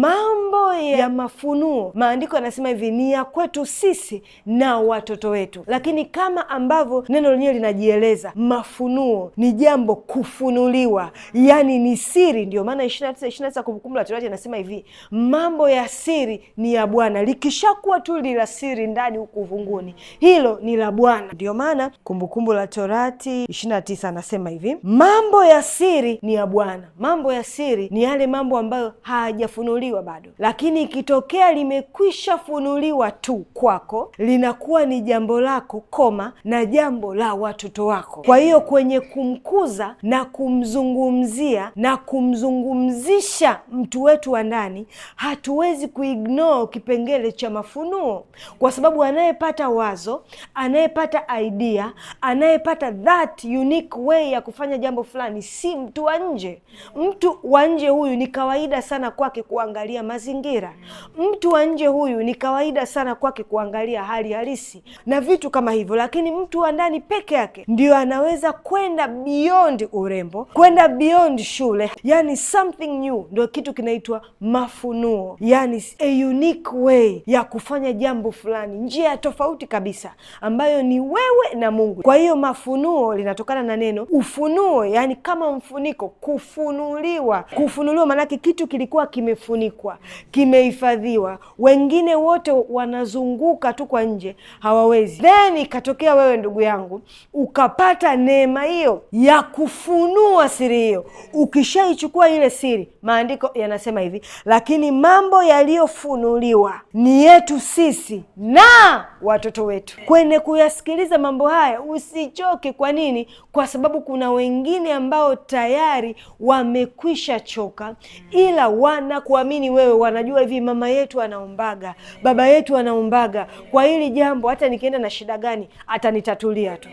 mambo ya mafunuo, maandiko yanasema hivi, ni ya kwetu sisi na watoto wetu. Lakini kama ambavyo neno lenyewe linajieleza, mafunuo ni jambo kufunuliwa, yani ni siri. Ndio maana 29 Kumbukumbu la Torati anasema hivi, mambo ya siri ni ya Bwana. Likishakuwa tu lila siri ndani huku uvunguni, hilo ni la Bwana. Ndio maana Kumbukumbu la Torati 29 anasema hivi, mambo ya siri ni ya Bwana. Mambo ya siri ni yale mambo ambayo hayajafunuliwa bado, lakini ikitokea limekwisha funuliwa tu kwako, linakuwa ni jambo lako na jambo la watoto wako. Kwa hiyo kwenye kumkuza na kumzungumzia na kumzungumzisha mtu wetu wa ndani, hatuwezi kuignore kipengele cha mafunuo, kwa sababu anayepata wazo, anayepata idea, anayepata that unique way ya kufanya jambo fulani si mtu wa nje. Mtu wa nje huyu ni kawaida sana kwake kuangalia mazingira. Mtu wa nje huyu ni kawaida sana kwake kuangalia hali halisi na vitu kama hivyo, lakini mtu wa ndani peke yake ndio anaweza kwenda beyond urembo, kwenda beyond shule, yani something new. Ndio kitu kinaitwa mafunuo, yani a unique way ya kufanya jambo fulani, njia tofauti kabisa ambayo ni wewe na Mungu. Kwa hiyo mafunuo linatokana na neno ufunuo, yani kama mfuniko, kufunuliwa. Kufunuliwa maanake kitu kilikuwa kimefunikwa, kimehifadhiwa, wengine wote wanazunguka tu kwa nje, hawawezi. Then ikatokea wewe, ndugu yangu, ukapata neema hiyo ya kufunua siri hiyo. Ukishaichukua ile siri, maandiko yanasema hivi, lakini mambo yaliyofunuliwa ni yetu sisi na watoto wetu. Kwenye kuyasikiliza mambo haya usichoke. Kwa nini? Kwa sababu kuna wengine ambao tayari wamekwisha choka, ila wanakuamini wewe. Wanajua hivi, mama yetu anaombaga, baba yetu anaombaga, kwa hili jambo hata nikienda na shida gani atanitatulia tu.